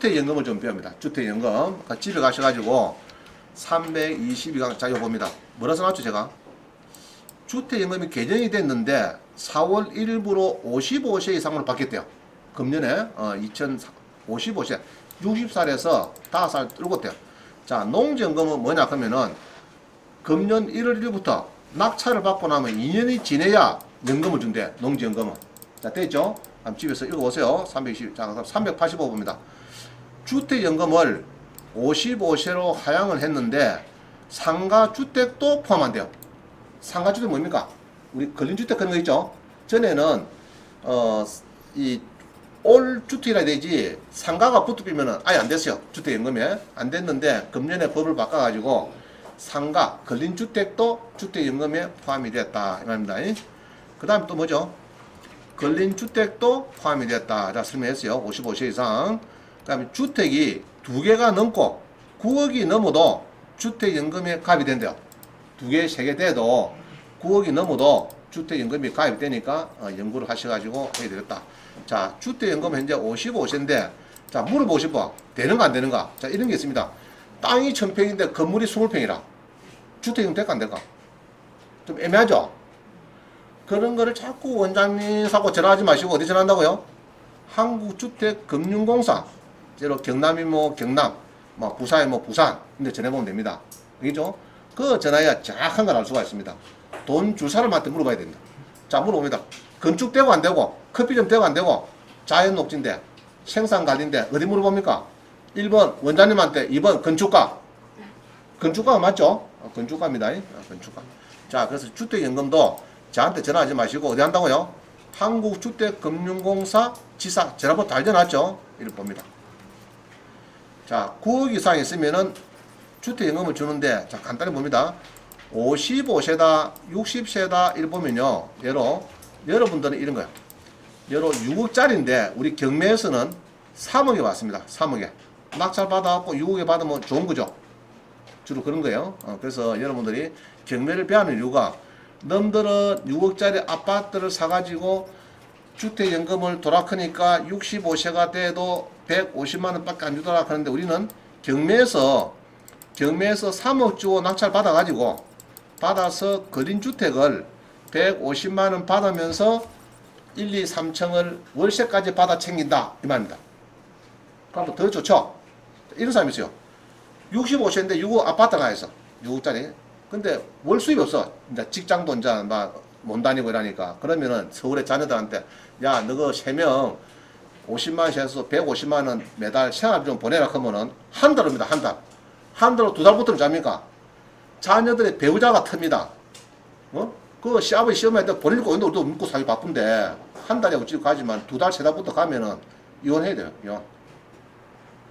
주택연금을 좀 배웁니다. 주택연금. 집에 가셔가지고 322강 자 이거 봅니다. 뭐라 써놨죠 제가? 주택연금이 개정이 됐는데 4월 1일부로 55세 이상으로 바뀌었대요. 금년에 2055세 60살에서 5살 줄었대요. 자, 농지연금은 뭐냐 그러면은 금년 1월 1일부터 낙찰을 받고 나면 2년이 지내야 연금을 준대. 농지연금은. 자, 됐죠? 한번 집에서 읽어보세요. 320, 자, 385부입니다. 주택연금을 55세로 하향을 했는데 상가주택도 포함한대요. 상가주택 뭡니까? 우리 근린주택 그런 거 있죠? 전에는 올 주택이라 되지 상가가 붙으면은 아예 안 됐어요. 주택연금에 안 됐는데 금년에 법을 바꿔가지고 상가, 근린주택도 주택연금에 포함이 됐다 이 말입니다. 그 다음에 또 뭐죠? 근린주택도 포함이 됐다. 자, 설명했어요. 55세 이상. 그 다음에 주택이 2개가 넘고 9억이 넘어도 주택연금에 가입이 된대요. 2개, 3개 돼도 9억이 넘어도 주택연금이 가입이 되니까 연구를 하셔가지고 해야 되겠다. 자, 주택연금 현재 55세인데 자, 물어보고 싶어. 되는가 안 되는가? 자, 이런 게 있습니다. 땅이 1000평인데 건물이 20평이라 주택연금 될까 안 될까? 좀 애매하죠? 그런 거를 자꾸 원장님하고 전화하지 마시고 어디 전화한다고요? 한국주택금융공사 제로 경남이 뭐 경남, 뭐 부산이 뭐 부산 근데 전해보면 됩니다. 그죠? 그 전화해야 정확한 걸 알 수가 있습니다. 돈 줄 사람한테 물어봐야 됩니다. 자, 물어봅니다. 건축되고 안 되고 커피점 되고 안 되고 자연녹지인데 생산관리인데 어디 물어봅니까? 1번 원장님한테, 2번 건축가. 건축가가 맞죠? 건축가입니다. 건축가. 자, 그래서 주택연금도 저한테 전화하지 마시고 어디 한다고요? 한국주택금융공사 지사 전화번호 다 알려놨죠? 이렇게 봅니다. 자, 9억 이상 있으면은 주택연금을 주는데 자, 간단히 봅니다. 55세다 60세다 이렇게 보면요, 예로 여러분들은 이런 거예요. 예로 6억짜리인데 우리 경매에서는 3억에 받습니다. 3억에 낙찰 받아갖고 6억에 받으면 좋은 거죠. 주로 그런 거예요. 그래서 여러분들이 경매를 배하는 이유가 넘들은 6억짜리 아파트를 사가지고 주택연금을 돌아크니까 65세가 돼도 150만원 밖에 안 주더라 하는데 우리는 경매에서 3억 주고 낙찰 받아서 근린주택을 150만원 받으면서 1, 2, 3층을 월세까지 받아 챙긴다 이 말입니다. 그럼 더 좋죠? 이런 사람이 있어요. 65세인데 6억 아파트가 있어. 6억짜리. 근데 월 수입이 없어. 이제 직장도 이제 못 다니고 이러니까. 그러면은 서울의 자녀들한테 야, 너가 3명 50만원씩 해서 150만원 매달 생활비 좀 보내라 하면은 한 달입니다. 한 달. 한 달로 2달부터는 잡니까? 자녀들의 배우자가 틉니다. 그 시아버지 시어머니한테 보내니까 우리도 먹고 살기 바쁜데 한 달에 어찌 가지만 2달, 3달부터 가면은 이혼해야 돼요. 이혼.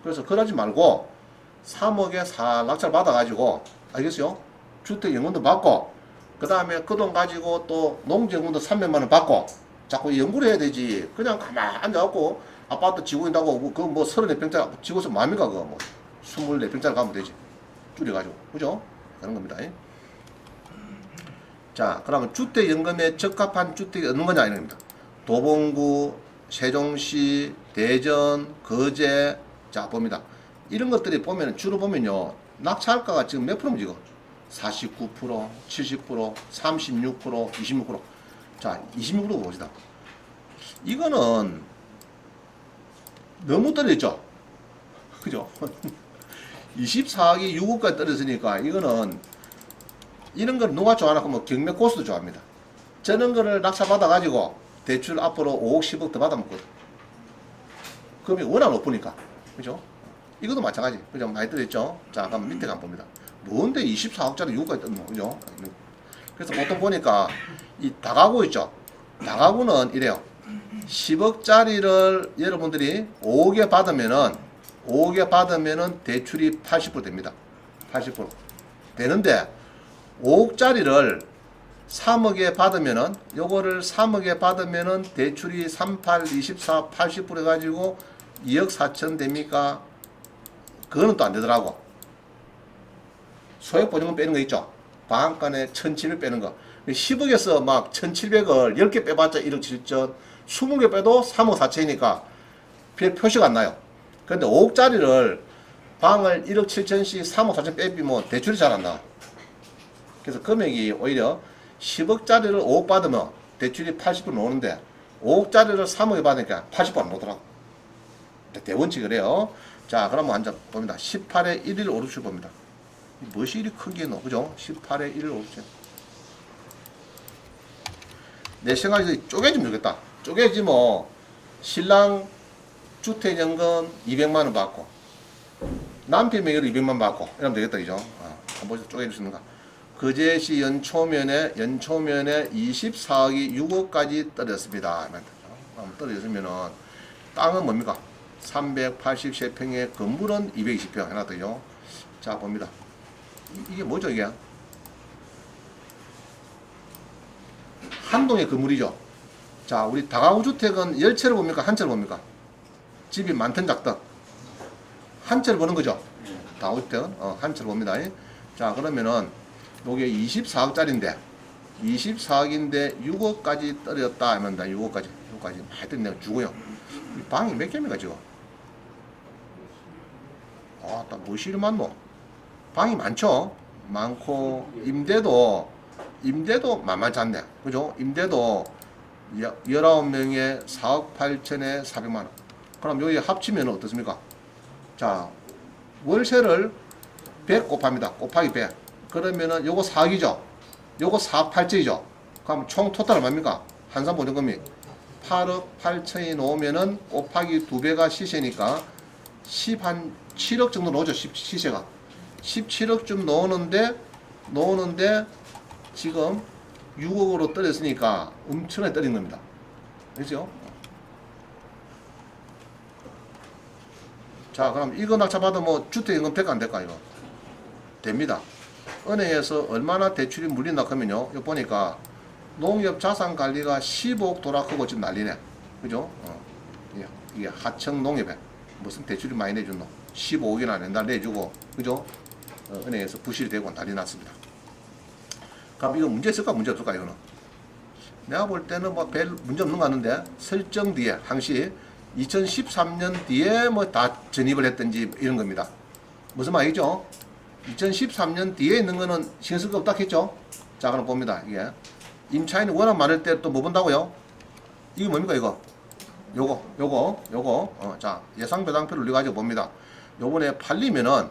그래서 그러지 말고 3억에 낙찰 받아가지고 알겠어요? 주택연금도 받고 그 다음에 그 돈 가지고 또 농지연금도 300만원 받고 자꾸 연구를 해야 되지. 그냥 가만히 앉아갖고 아파트 지고 있다고 그 뭐 34평짜리 지고서 뭡니까 그거 뭐 24평짜리 가면 되지. 줄여가지고. 그죠? 그런 겁니다. 자, 그러면 주택연금에 적합한 주택이 어느 거냐 이런 겁니다. 도봉구, 세종시, 대전, 거제. 자, 봅니다. 이런 것들이 보면 주로 보면요, 낙찰가가 지금 몇 프로면 지금 49%, 70%, 36%, 26%. 자, 26% 봅시다. 이거는 너무 떨어졌죠. 그죠? 24억이 6억까지 떨어졌으니까 이거는 이런 걸 누가 좋아하나 하면 경매 고수도 좋아합니다. 저런 거를 낙찰 받아가지고 대출 앞으로 5억, 10억 더 받아먹거든. 금이 워낙 높으니까. 그죠? 이것도 마찬가지. 그죠? 많이 떨어졌죠? 자, 그럼 밑에 가면 봅니다. 뭔데 24억짜리 6억까지 떴노? 그죠? 그래서 보통 보니까 이 다가구 있죠? 다가구는 이래요. 10억짜리를 여러분들이 5억에 받으면은 대출이 80% 됩니다. 80% 되는데 5억짜리를 3억에 받으면은 요거를 3억에 받으면은 대출이 38, 24, 80% 해가지고 2억 4천 됩니까? 그거는 또 안 되더라고. 소액보증금 빼는 거 있죠? 방앗간에 1700 빼는 거. 10억에서 막 1700을 10개 빼봤자 1억 7천, 20개 빼도 3억 4천이니까 별 표시가 안 나요. 근데 5억짜리를 방을 1억 7천씩 3억 4천 빼비면 대출이 잘 안 나와. 그래서 금액이 오히려 10억짜리를 5억 받으면 대출이 80% 나오는데 5억짜리를 3억에 받으니까 80% 안 나오더라고. 대원칙 그래요. 자, 그러면 한번 봅니다. 18에 1일 오르출 봅니다. 무엇이 이리 큰 게 있노? 그죠? 18에 1일 오르출. 내 생각에 쪼개지면 좋겠다. 쪼개지면 신랑 주택연금 200만원 받고 남편 명의로 200만 받고 이러면 되겠다. 그죠? 한번 쪼개줄 수 있는가? 그제시 연초면에 24억이 6억까지 떨어졌습니다. 떨어졌으면은 땅은 뭡니까? 383평에 건물은 220평 해놨더죠. 자, 봅니다. 이게 뭐죠, 이게? 한 동의 건물이죠. 자, 우리 다가구 주택은 10채를 봅니까? 한 채를 봅니까? 집이 많든 작든 한 채를 보는 거죠. 다가구 주택은 한 채를 봅니다. 자, 그러면은 요게 24억짜리인데 24억인데 6억까지 떨어졌다 하면 6억까지 많이 떨어지면 주고요. 이 방이 몇 개입니까 지금? 딱 무엇이 이리 많노? 방이 많죠? 많고 임대도 만만치 않네. 그죠? 임대도 19명에 4억 8천에 400만원. 그럼 여기 합치면 어떻습니까? 자, 월세를 100 곱합니다. 곱하기 100. 그러면은 요거 4억이죠? 요거 4억 8천이죠? 그럼 총 토탈 얼마입니까? 한산보증금이 8억 8천이 놓으면은 곱하기 2배가 시세니까 17억 정도 나오죠. 시세가 17억쯤 놓는데 지금 6억으로 떨어졌으니까 엄청나게 떨어진 겁니다. 그렇죠? 자, 그럼 이거 낙찰받으면 뭐 주택연금 될까 안 될까? 이거 됩니다. 은행에서 얼마나 대출이 물린다 하면요, 이거 보니까 농협자산관리가 15억 돌아크고 지금 난리네. 그죠? 이게 하청 농협에 무슨 대출이 많이 내준노? 15억이나 내주고, 그죠? 은행에서 부실이 되고 난리 났습니다. 그럼 이거 문제 있을까? 문제 없을까? 이거는 내가 볼 때는 뭐 별 문제 없는 거 같은데, 설정 뒤에 항시 2013년 뒤에 뭐 다 전입을 했든지 이런 겁니다. 무슨 말이죠? 2013년 뒤에 있는 거는 신경 쓸 거 없다 했죠? 자, 그럼 봅니다. 이게 임차인이 워낙 많을 때 또 뭐 본다고요? 이게 뭡니까 이거? 요거 자, 예상배당표를 올려가지고 봅니다. 요번에 팔리면은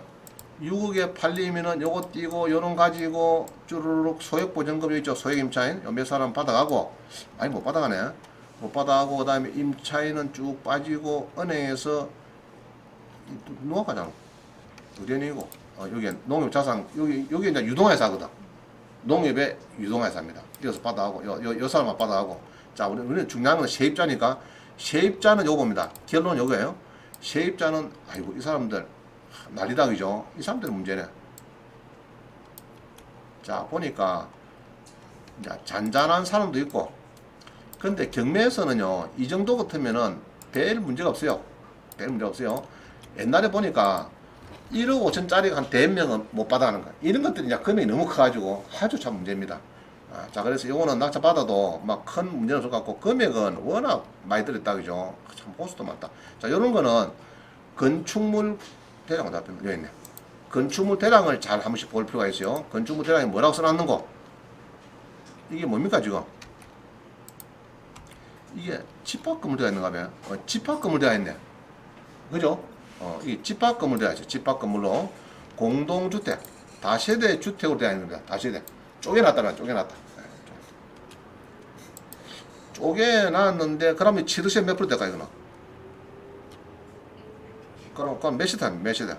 6억에 팔리면은 요거 띄고 요런 가지고 쭈루룩 소액보증금 있죠? 소액임차인 요 몇 사람 받아가고, 아니 못 받아가네. 못 받아가고 그 다음에 임차인은 쭉 빠지고 은행에서 누가 가잖아. 의뢰인이고 여기 농협자산 여기 이제 유동회사거든. 농협의 유동회사입니다. 이어서 받아가고 요 사람만 받아가고. 자, 우리는 중요한 건 세입자니까 세입자는 요거 봅니다. 결론은 요거예요. 세입자는 아이고 이 사람들 난리다 그죠? 이 사람들은 문제네. 자, 보니까 이제 잔잔한 사람도 있고, 근데 경매에서는요 이 정도 같으면은 별 문제가 없어요. 별 문제가 없어요. 옛날에 보니까 1억 5천짜리가 한 100명은 못 받아가는 거야. 이런 것들이 이제 금액이 너무 커가지고 아주 참 문제입니다. 자, 그래서 요거는 낙찰 받아도 막 큰 문제는 없을 것 같고, 금액은 워낙 많이 들었다 그죠? 참 호수도 많다. 자, 요런 거는 건축물 대량 여기 있네. 건축물 대량을 잘 한 번씩 볼 필요가 있어요. 건축물 대량이 뭐라고 써놨는 거? 이게 뭡니까 지금? 이게 집합건물 되어 있는가 봐요. 집합건물 되어 있네. 그죠? 이게 집합건물 되어 있어요. 집합건물로 공동주택, 다세대 주택으로 되어 있는 겁니다. 다세대. 쪼개놨다면 쪼개놨다. 쪼개놨는데 그러면 취득세 몇 프로 될까 이거는? 그럼 몇 세대? 몇 세대?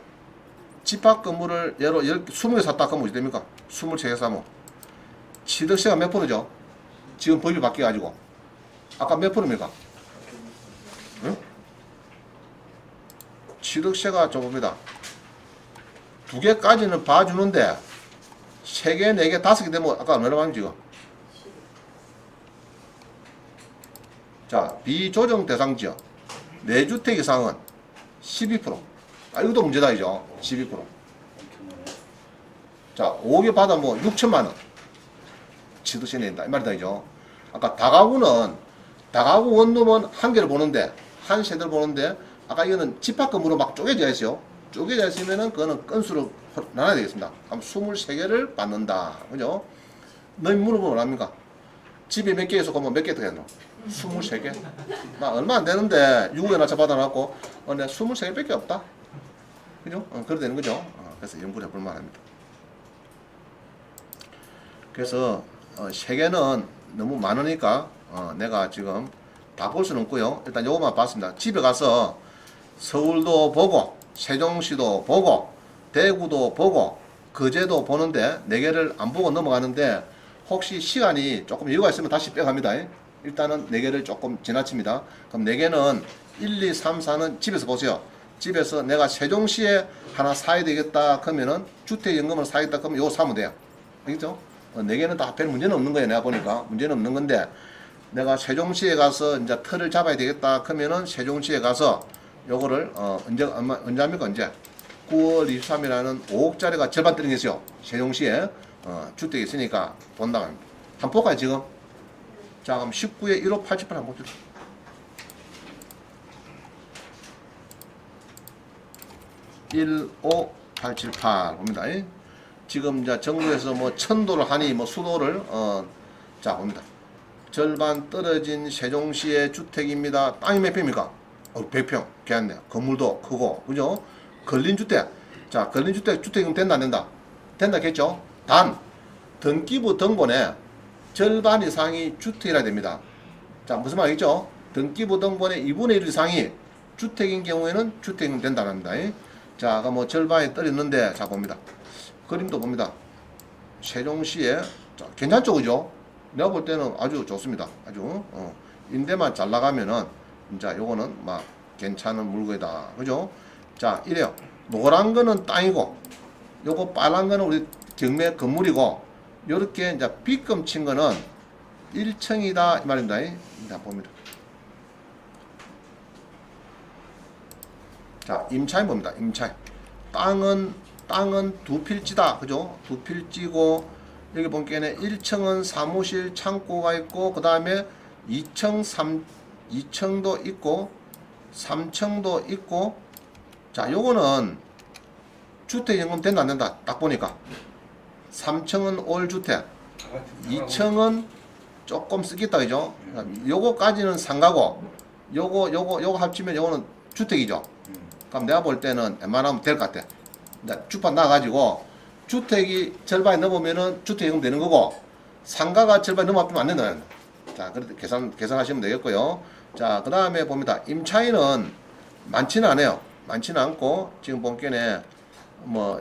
집합건물을 예로 20개 샀다 그러면 어떻게 됩니까? 23개 사면 취득세가 몇 프로죠? 지금 법이 바뀌어가지고 아까 몇 프로입니까? 응? 취득세가 좁습니다. 2개까지는 봐주는데 3개, 4개, 5개 되면 아까 얼마나 많이 지금? 자, 비조정 대상 지역 4주택 이상은 12%. 이것도 문제다 이죠. 12%. 자, 5개 받아 뭐 6천만원 취득세 낸다 이 말이다 이죠. 아까 다가구 원룸은 한 개를 보는데 한 세대를 보는데 아까 이거는 집합 건물로 막 쪼개져 있어요. 쪼개져 있으면은 그거는 건수를 나눠야 되겠습니다. 그럼 23개를 받는다. 그죠? 너희 물어보면 뭐합니까? 집에 몇 개에서 그러면 몇 개 더 했노? 23개? 나 얼마 안 되는데 6에 낮춰 받아놨고 내가 23개밖에 없다. 그죠? 그래 되는 거죠. 그래서 연구를 해볼 만합니다. 그래서 세개는 너무 많으니까 내가 지금 다 볼 수는 없고요. 일단 요것만 봤습니다. 집에 가서 서울도 보고 세종시도 보고 대구도 보고 거제도 보는데 4개를 안 보고 넘어가는데 혹시 시간이 조금 여유가 있으면 다시 빼갑니다. 일단은 4개를 조금 지나칩니다. 그럼 4개는 1, 2, 3, 4는 집에서 보세요. 집에서 내가 세종시에 하나 사야 되겠다 그러면은 주택연금을 사야겠다 그러면 요거 사면 돼요. 알겠죠? 4개는 다 별 문제는 없는 거예요. 내가 보니까 문제는 없는 건데 내가 세종시에 가서 이제 틀을 잡아야 되겠다 그러면은 세종시에 가서 요거를 언제 합니까? 언제 9월 23일이라는 5억짜리가 절반 떨어져 있어요. 세종시에 주택이 있으니까 본다고 합니다. 한번 볼까요 지금? 자 그럼 19에 1588 한번 봅시다. 15878 봅니다. 지금 이제 정부에서 뭐 천도를 하니 뭐 수도를 자 봅니다. 절반 떨어진 세종시의 주택입니다. 땅이 몇 평입니까? 100평. 괜찮네. 건물도 크고 그죠? 근린주택. 자 근린주택 주택은 된다 안 된다? 된다겠죠? 단 등기부 등본에 절반 이상이 주택이라 됩니다. 자 무슨 말이겠죠? 등기부 등본의 2분의 1 이상이 주택인 경우에는 주택은 된다는 합니다. 자 그럼 뭐 절반이 떨어졌는데 자 봅니다. 그림도 봅니다. 세종시에 자, 괜찮죠 그죠? 내가 볼 때는 아주 좋습니다. 아주 임대만 잘 나가면은 이제 요거는 막 괜찮은 물건이다. 그죠? 자 이래요. 노란 거는 땅이고 요거 빨간 거는 우리 경매 건물이고 요렇게 이제 B금 친 거는 1층이다 이 말입니다. 자 봅니다. 자 임차인 봅니다. 임차인 땅은 두 필지다. 그죠? 두 필지고 여기 보니까 1층은 사무실 창고가 있고 그 다음에 2층도 있고 3층도 있고 자 요거는 주택연금 된다 안 된다 딱 보니까 3층은 올주택 2층은 조금 쓰겠다 그죠? 요거까지는 상가고 요거 합치면 요거는 주택이죠. 그럼 내가 볼 때는 웬만하면 될 것 같아. 주판 나가지고 주택이 절반이 넘으면은 주택연금 되는 거고 상가가 절반이 넘으면 안 된다는 거예요. 자, 그렇게 계산하시면 되겠고요. 자, 그 다음에 봅니다. 임차인은 많지는 않아요. 많지는 않고 지금 본게네 뭐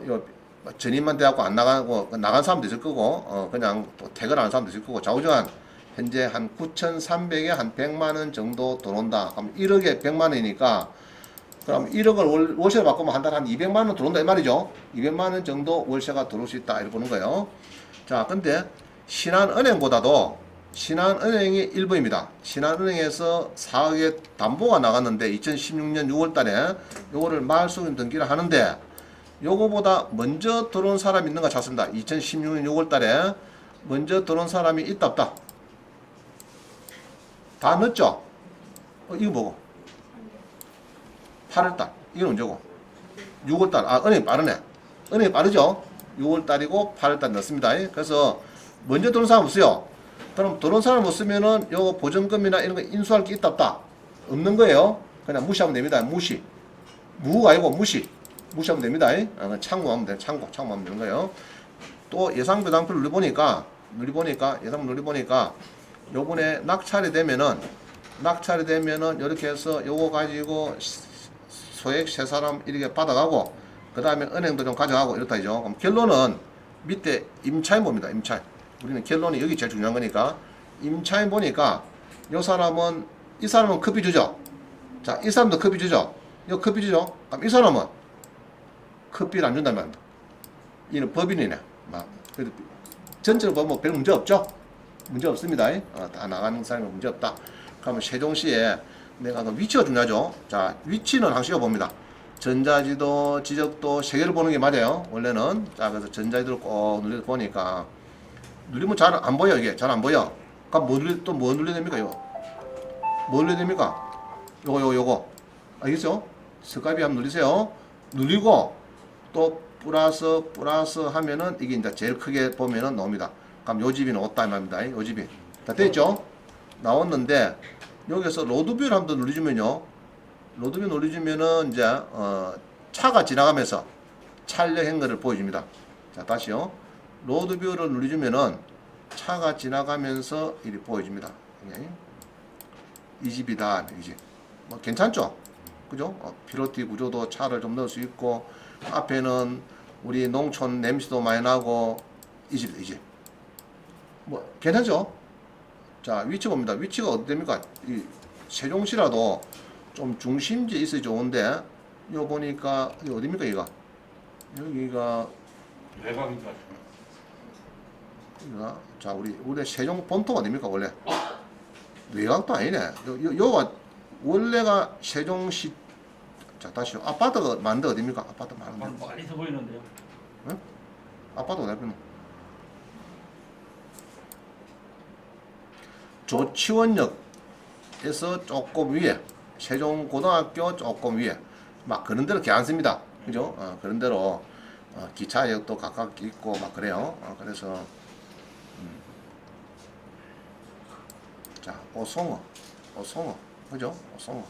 전입만 돼갖고 안 나가고 나간 사람도 있을 거고 그냥 또 퇴근하는 사람도 있을 거고 좌우지간 현재 한 9,300에 한 100만 원 정도 들어온다. 그럼 1억에 100만 원이니까 그럼 1억을 월세로 바꾸면 한 달에 한 200만 원 들어온다 이 말이죠. 200만 원 정도 월세가 들어올 수 있다 이렇게 보는 거예요. 자, 근데 신한은행보다도 신한은행이 일부입니다. 신한은행에서 4억의 담보가 나갔는데 2016년 6월 달에 요거를 마을소유인 등기를 하는데 요거보다 먼저 들어온 사람이 있는가 찾습니다. 2016년 6월 달에 먼저 들어온 사람이 있다 없다? 다 넣었죠? 이거 뭐고? 8월달. 이건 언제고? 6월달. 아, 은행이 빠르네. 은행이 빠르죠? 6월달이고 8월달 넣습니다. 그래서 먼저 들어온 사람 없어요. 그럼 들어온 사람 없으면은 요 보증금이나 이런 거 인수할 게 있다 없다? 없는 거예요. 그냥 무시하면 됩니다. 무시. 무가 아니고 무시. 무시하면 됩니다. 참고하면 돼요. 참고하면 되는 거예요. 또 예상배당표를 눌러보니까 예상 눌러보니까 요번에 낙찰이 되면은 이렇게 해서 요거 가지고 소액 세 사람 이렇게 받아가고 그 다음에 은행도 좀 가져가고 이렇다죠. 그럼 결론은 밑에 임차인 봅니다. 임차인. 우리는 결론이 여기 제일 중요한 거니까 임차인 보니까 이 사람은 커피 주죠. 자, 이 사람도 커피 주죠. 이 커피 주죠. 그럼 이 사람은 커피를 안 준단 말입니다. 이는 법인이네. 전체로 보면 별 문제 없죠. 문제 없습니다. 다 나가는 사람이 문제 없다. 그러면 세종시에 내가 그 위치가 중요하죠. 자, 위치는 항시가 봅니다. 전자지도, 지적도 세 개를 보는 게 맞아요. 원래는. 자, 그래서 전자지도를 꼭 눌려 보니까 누르면 잘 안 보여. 이게 잘 안 보여. 그럼 뭐 눌려야 됩니까? 이거 뭐 눌려야 됩니까? 요거 알겠죠? 스카이비 한번 누리세요. 누리고 또 플러스 하면은 이게 이제 제일 크게 보면은 나옵니다. 그럼 요 집이 나왔다 이 말입니다. 요 집이 다 됐죠? 나왔는데 여기서 로드뷰를 한번 눌러주면요. 로드뷰 눌러주면은 이제 차가 지나가면서 촬영한 거를 보여줍니다. 자 다시요. 로드뷰를 눌러주면은 차가 지나가면서 이렇게 보여줍니다. 이 집이다 이 집. 뭐 괜찮죠? 그죠? 피로티 구조도 차를 좀 넣을 수 있고 앞에는 우리 농촌 냄새도 많이 나고 이 집 이 집. 뭐 괜찮죠? 자 위치 봅니다. 위치가 어디 됩니까? 이 세종시라도 좀 중심지에 있어야 좋은데 요 보니까 이거 어디입니까 이거? 여기가 외곽인가? 여기가 자 우리 세종 본토가 어디입니까 원래? 외곽도 아니네. 요가 원래가 세종시. 자 다시요. 아파트가 많은데 어디입니까? 아파트 많은데. 멀리서 보이는데요. 응? 아파트 어디 있노? 조치원역에서 조금 위에 세종고등학교 조금 위에 막 그런 데로 괜찮습니다. 그죠? 그런 데로 기차역도 가깝게 있고 막 그래요. 그래서 자 오송어 그죠? 오송어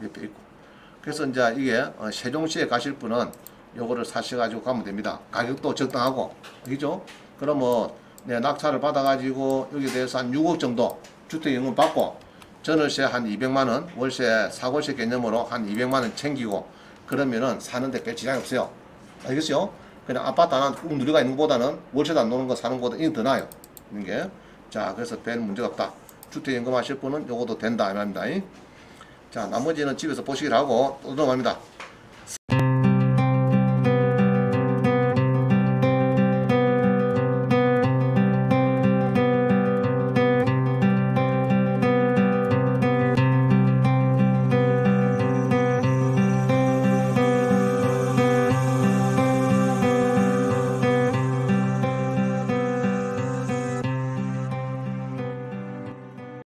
옆에 있고 그래서 이제 이게 세종시에 가실 분은 요거를 사셔가지고 가면 됩니다. 가격도 적당하고 그죠? 그러면 내 낙찰을 받아가지고 여기에 대해서 한 6억 정도 주택연금 받고 전월세 한 200만원 월세 사골세 개념으로 한 200만원 챙기고 그러면은 사는데 별 지장이 없어요. 알겠어요? 그냥 아파트 하나 꾹 누리가 있는 것보다는 월세도 안 노는 거 사는 것보다 이게 더 나아요. 이게. 자 그래서 별 문제가 없다. 주택연금 하실 분은 요것도 된다 이 말입니다. 자 나머지는 집에서 보시기를 하고 또 넘어갑니다.